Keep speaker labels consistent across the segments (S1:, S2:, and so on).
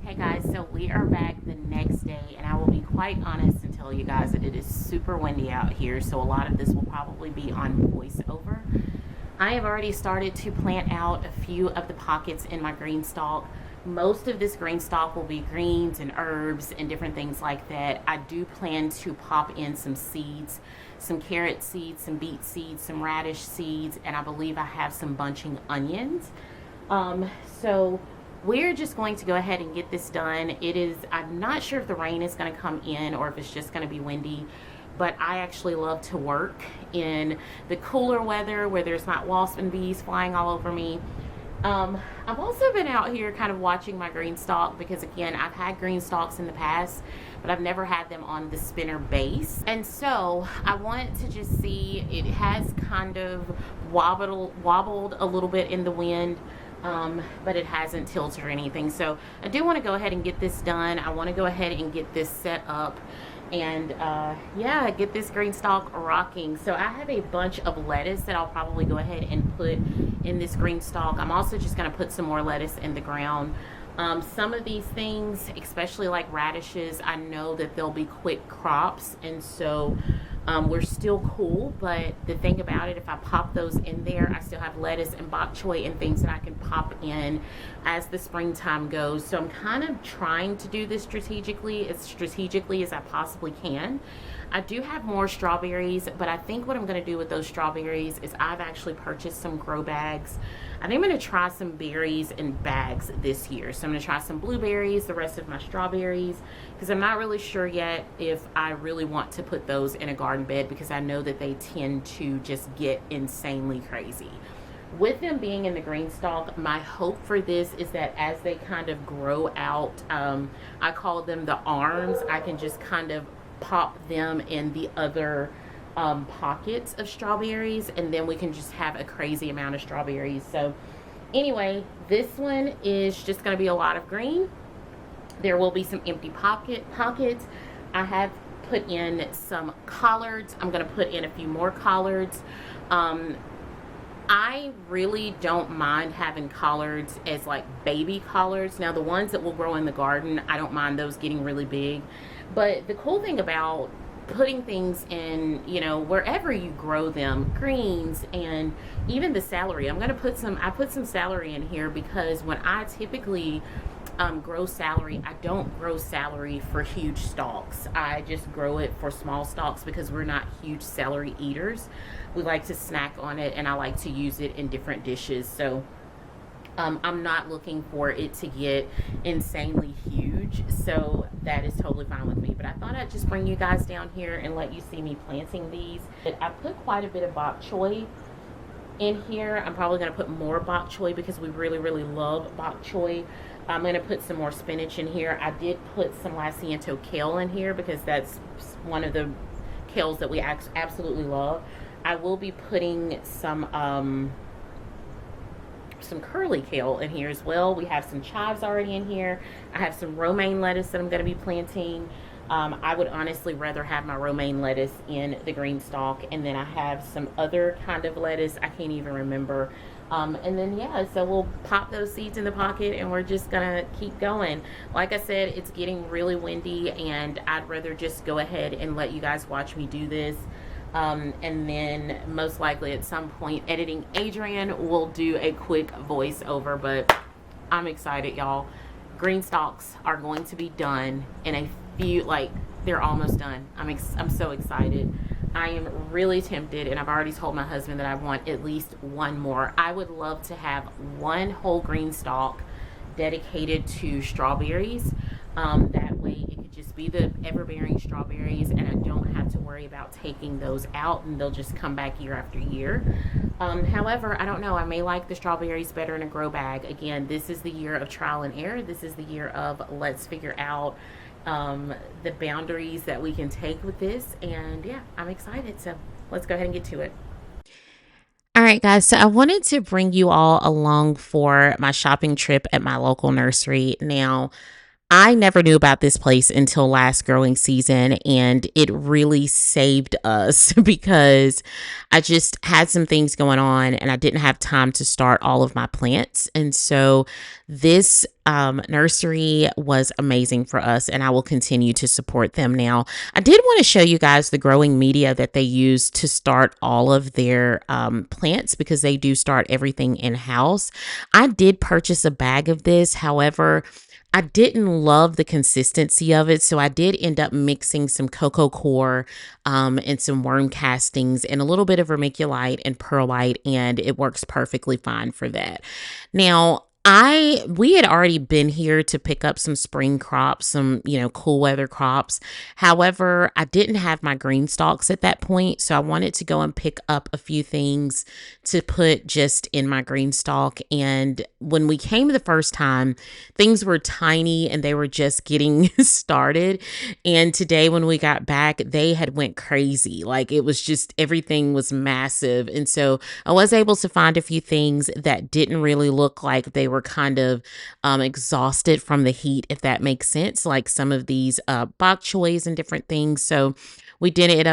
S1: Hey guys, so we are back the next day, and I will be quite honest and tell you guys that it is super windy out here, so a lot of this will probably be on voiceover. I have already started to plant out a few of the pockets in my green stalk. Most of this green stalk will be greens and herbs and different things like that. I do plan to pop in some seeds, some carrot seeds, some beet seeds, some radish seeds, and I believe I have some bunching onions. So we're just going to go ahead and get this done. I'm not sure if the rain is going to come in or if it's just going to be windy, but I actually love to work in the cooler weather where there's not wasps and bees flying all over me. I've also been out here kind of watching my green stalk because, again, I've had green stalks in the past, but I've never had them on the spinner base. And so I wanted to just see, it has kind of wobbled a little bit in the wind. But it hasn't tilted or anything. So I do want to go ahead and get this done. I want to go ahead and get this set up and yeah, get this green stalk rocking. So I have a bunch of lettuce that I'll probably go ahead and put in this green stalk. I'm also just going to put some more lettuce in the ground. Some of these things, especially like radishes, I know that they'll be quick crops, and so we're still cool. But the thing about it, if I pop those in there, I still have lettuce and bok choy and things that I can pop in as the springtime goes. So I'm kind of trying to do this as strategically as I possibly can. I do have more strawberries, but I think what I'm going to do with those strawberries is I've actually purchased some grow bags. I think I'm going to try some berries in bags this year. So I'm going to try some blueberries, the rest of my strawberries, because I'm not really sure yet if I really want to put those in a garden bed, because I know that they tend to just get insanely crazy. With them being in the green stalk, my hope for this is that as they kind of grow out, I call them the arms, I can just kind of pop them in the other pockets of strawberries, and then we can just have a crazy amount of strawberries. So anyway, this one is just going to be a lot of green. There will be some empty pockets. I have put in some collards. I'm going to put in a few more collards. I really don't mind having collards as like baby collards. Now the ones that will grow in the garden, I don't mind those getting really big. But the cool thing about putting things in, wherever you grow them, greens and even the celery. I put some celery in here because when I typically grow celery, I don't grow celery for huge stalks. I just grow it for small stalks because we're not huge celery eaters. We like to snack on it, and I like to use it in different dishes. So I'm not looking for it to get insanely huge, so that is totally fine with me. But I thought I'd just bring you guys down here and let you see me planting these. I put quite a bit of bok choy in here. I'm probably going to put more bok choy because we really, really love bok choy. I'm going to put some more spinach in here. I did put some Lasiento kale in here because that's one of the kales that we absolutely love. I will be putting some curly kale in here as well. We have some chives already in here. I have some romaine lettuce that I'm going to be planting. I would honestly rather have my romaine lettuce in the green stalk, and then I have some other kind of lettuce. I can't even remember. And then yeah, so we'll pop those seeds in the pocket and we're just gonna keep going. Like I said, it's getting really windy, and I'd rather just go ahead and let you guys watch me do this. And then most likely at some point editing Adrian will do a quick voiceover, but I'm excited, y'all. Green stalks are going to be done in a few, they're almost done. I'm so excited. I am really tempted, and I've already told my husband that I want at least one more. I would love to have one whole green stalk dedicated to strawberries. That way it could just be the ever-bearing strawberries, and I don't have to worry about taking those out, and they'll just come back year after year. However, I don't know. I may like the strawberries better in a grow bag. Again, this is the year of trial and error. This is the year of let's figure out the boundaries that we can take with this. And yeah, I'm excited. So let's go ahead and get to it. All right, guys. So I wanted to bring you all along for my shopping trip at my local nursery. Now, I never knew about this place until last growing season, and it really saved us because I just had some things going on and I didn't have time to start all of my plants. And so this nursery was amazing for us, and I will continue to support them. Now, I did want to show you guys the growing media that they use to start all of their plants, because they do start everything in house. I did purchase a bag of this. However, I didn't love the consistency of it, so I did end up mixing some cocoa core and some worm castings and a little bit of vermiculite and perlite, and it works perfectly fine for that. Now, we had already been here to pick up some spring crops, some, cool weather crops. However, I didn't have my green stalks at that point, so I wanted to go and pick up a few things to put just in my green stalk. And when we came the first time, things were tiny and they were just getting started. And today when we got back, they had went crazy. Like, it was just, everything was massive. And so I was able to find a few things that didn't really look like they were kind of exhausted from the heat, if that makes sense, like some of these bok choys and different things. So we did end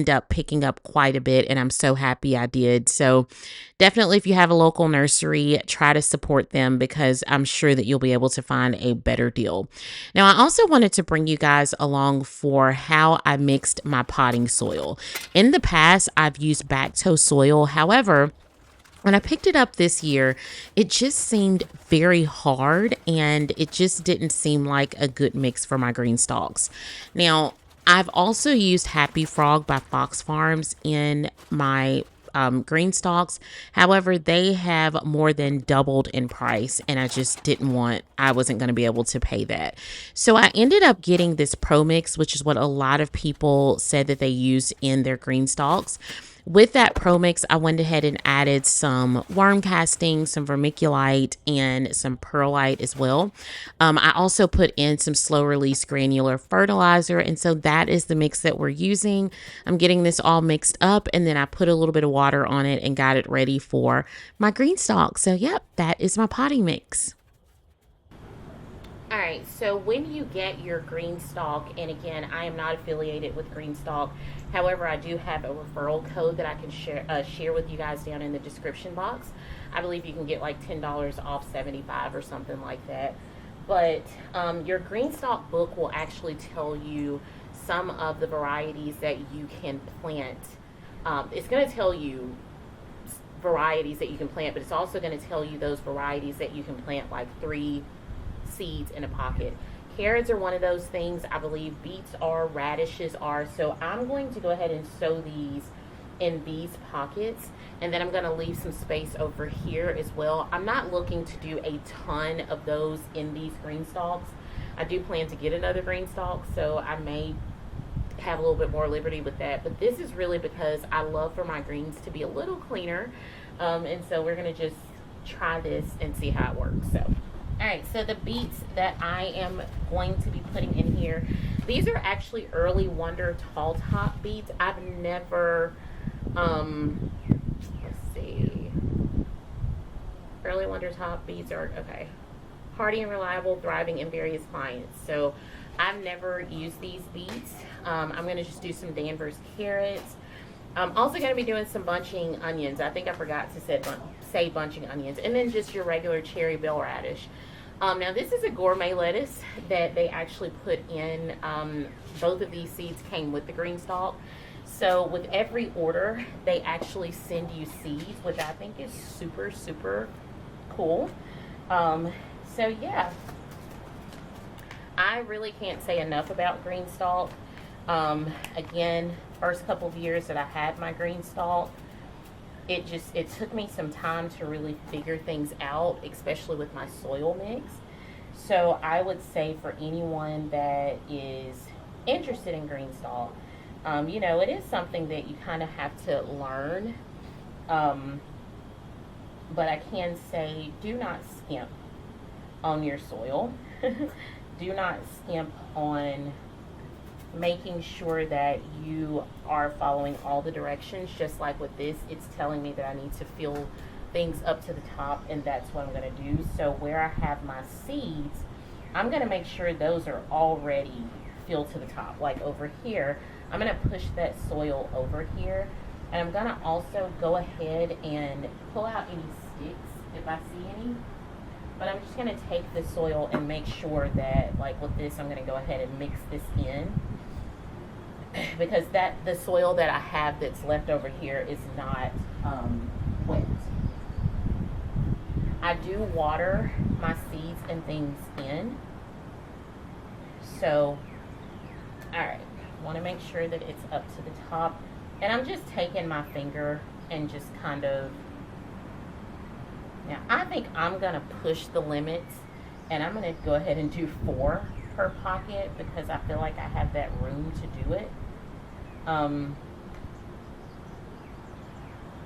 S1: up picking up quite a bit, and I'm so happy I did. So definitely, if you have a local nursery, try to support them, because I'm sure that you'll be able to find a better deal. Now, I also wanted to bring you guys along for how I mixed my potting soil. In the past, I've used Bacto soil. However, when I picked it up this year, it just seemed very hard, and it just didn't seem like a good mix for my green stalks. Now, I've also used Happy Frog by Fox Farms in my green stalks. However, they have more than doubled in price, and I wasn't going to be able to pay that. So I ended up getting this Pro Mix, which is what a lot of people said that they use in their green stalks. With that Pro Mix, I went ahead and added some worm casting, some vermiculite, and some perlite as well. I also put in some slow release granular fertilizer, and so that is the mix that we're using. I'm getting this all mixed up, and then I put a little bit of water on it and got it ready for my green stalk. So yep, that is my potting mix. All right, so when you get your Greenstalk, and again, I am not affiliated with Greenstalk. However, I do have a referral code that I can share with you guys down in the description box. I believe you can get like $10 off 75 or something like that. But your Greenstalk book will actually tell you some of the varieties that you can plant. It's going to tell you varieties that you can plant, but it's also going to tell you those varieties that you can plant, like 3 seeds in a pocket. Carrots are one of those things. I believe beets are, radishes are. So I'm going to go ahead and sow these in these pockets, and then I'm going to leave some space over here as well. I'm not looking to do a ton of those in these green stalks. I do plan to get another green stalk, so I may have a little bit more liberty with that, but this is really because I love for my greens to be a little cleaner, and so we're going to just try this and see how it works. So alright, so the beets that I am going to be putting in here, these are actually Early Wonder Tall Top beets. I've never, let's see, Early Wonder Top beets are, okay, hardy and reliable, thriving in various climates. So I've never used these beets. I'm going to just do some Danvers carrots. I'm also going to be doing some bunching onions. I think I forgot to say bunching onions. And then just your regular cherry bell radish. Now this is a gourmet lettuce that they actually put in. Both of these seeds came with the green stalk. So with every order, they actually send you seeds, which I think is super, super cool. So yeah, I really can't say enough about green stalk. Again, first couple of years that I had my green stalk, it took me some time to really figure things out, especially with my soil mix. So I would say for anyone that is interested in green stalk, it is something that you kind of have to learn. But I can say, do not skimp on your soil. Do not skimp on making sure that you are following all the directions. Just like with this, it's telling me that I need to fill things up to the top, and that's what I'm going to do. So where I have my seeds, I'm going to make sure those are already filled to the top. Like over here, I'm going to push that soil over here. And I'm going to also go ahead and pull out any sticks if I see any. But I'm just going to take the soil and make sure that, like with this, I'm going to go ahead and mix this in. Because the soil that I have that's left over here is not wet. I do water my seeds and things in. So, alright, I want to make sure that it's up to the top. And I'm just taking my finger and just kind of, now I think I'm going to push the limits, and I'm going to go ahead and do 4 per pocket because I feel like I have that room to do it. And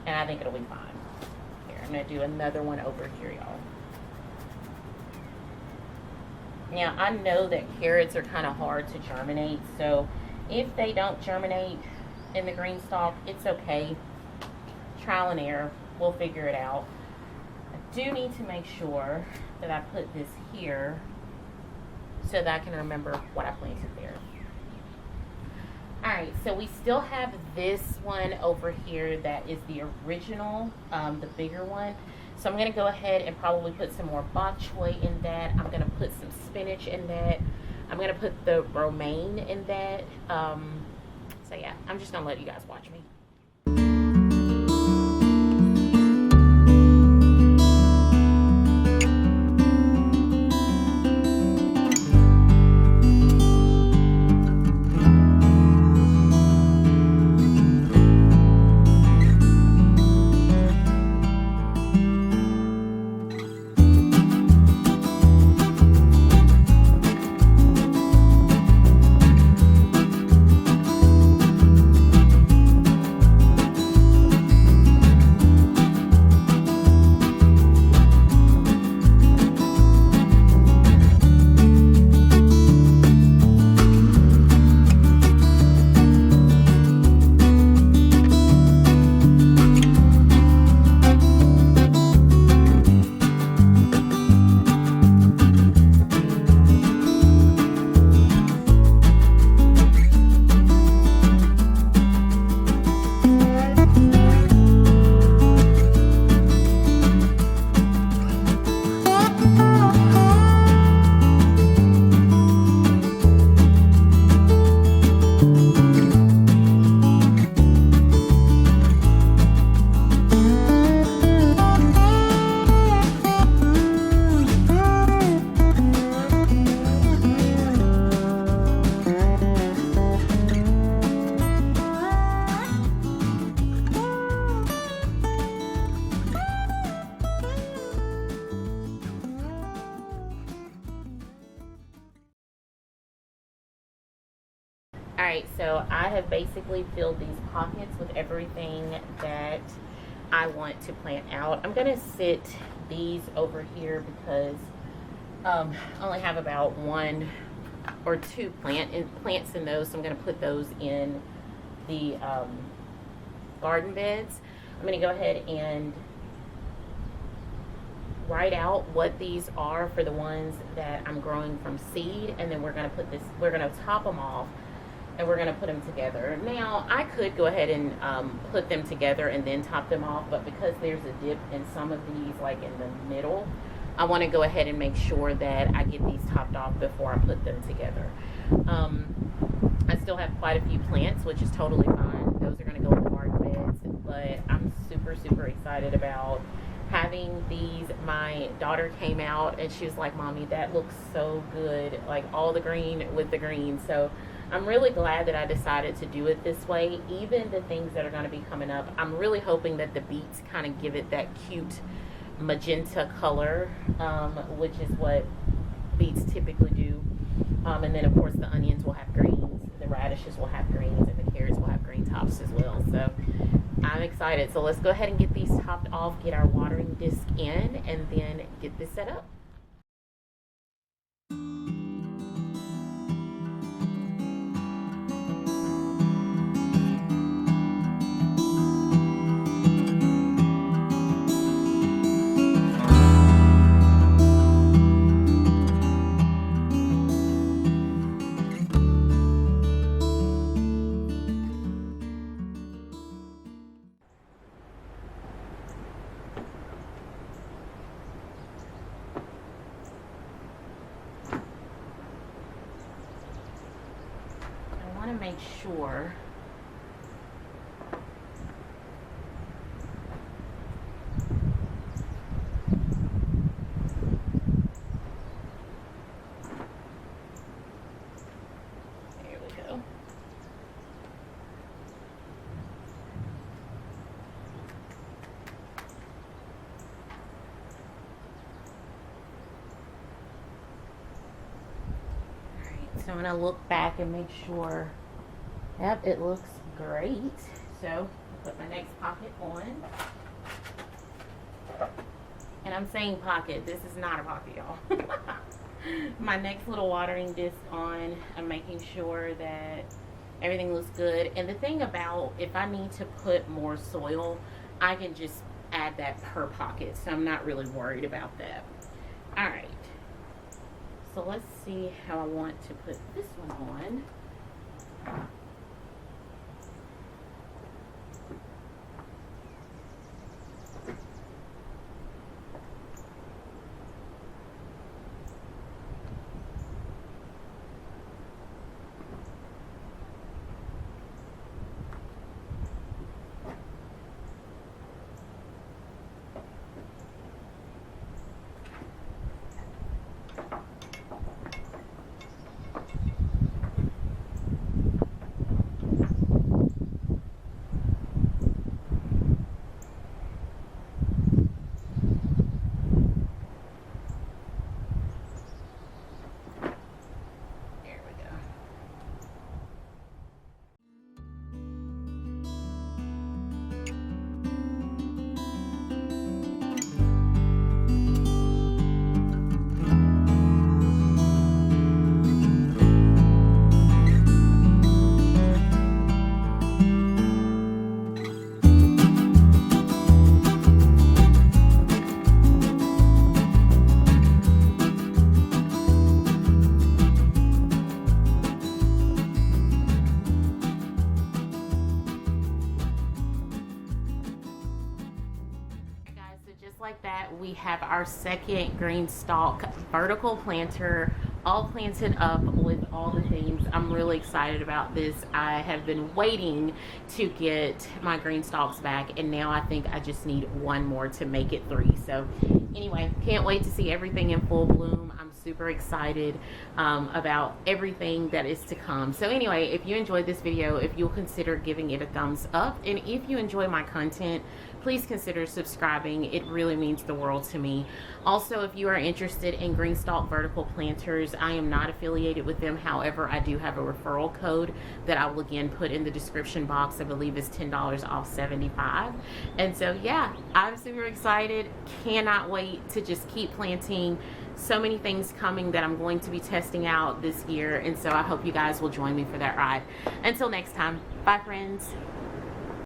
S1: I think it'll be fine. Here, I'm going to do another one over here, y'all. Now, I know that carrots are kind of hard to germinate, so if they don't germinate in the Greenstalk, it's okay. Trial and error. We'll figure it out. I do need to make sure that I put this here so that I can remember what I planted there. Alright, so we still have this one over here that is the original, the bigger one. So I'm going to go ahead and probably put some more bok choy in that. I'm going to put some spinach in that. I'm going to put the romaine in that. So yeah, I'm just going to let you guys watch me. Alright, so I have basically filled these pockets with everything that I want to plant out. I'm going to sit these over here because I only have about 1 or 2 plants in those, so I'm going to put those in the garden beds. I'm going to go ahead and write out what these are for the ones that I'm growing from seed, and then we're going to top them off and we're going to put them together. Now, I could go ahead and put them together and then top them off, but because there's a dip in some of these, like in the middle, I want to go ahead and make sure that I get these topped off before I put them together. I still have quite a few plants, which is totally fine. Those are going to go in the garden beds, but I'm super, super excited about having these. My daughter came out and she was like, "Mommy, that looks so good, like all the green with the green." So I'm really glad that I decided to do it this way. Even the things that are going to be coming up, I'm really hoping that the beets kind of give it that cute magenta color, which is what beets typically do. And then of course the onions will have greens, the radishes will have greens, and the carrots will have green tops as well. So I'm excited. So let's go ahead and get these topped off, get our watering disc in, and then get this set up. make sure there we go. So I'm going to look back and make sure, yep, it looks great. So I'll put my next pocket on. And I'm saying pocket, this is not a pocket, y'all. My next little watering disc on. I'm making sure that everything looks good. And the thing about, if I need to put more soil, I can just add that per pocket. So I'm not really worried about that. All right. So let's see how I want to put this one on. Like that, we have our second Greenstalk vertical planter all planted up with all the things. I'm really excited about this. I have been waiting to get my Greenstalks back, and now I think I just need one more to make it 3. So anyway, can't wait to see everything in full bloom. I'm super excited about everything that is to come. So anyway, if you enjoyed this video, if you'll consider giving it a thumbs up, and if you enjoy my content, please consider subscribing. It really means the world to me. Also, if you are interested in Greenstalk vertical planters, I am not affiliated with them. However, I do have a referral code that I will again put in the description box. I believe is $10 off 75. And so yeah, I'm super excited. Cannot wait to just keep planting. So many things coming that I'm going to be testing out this year. And so I hope you guys will join me for that ride. Until next time, bye friends.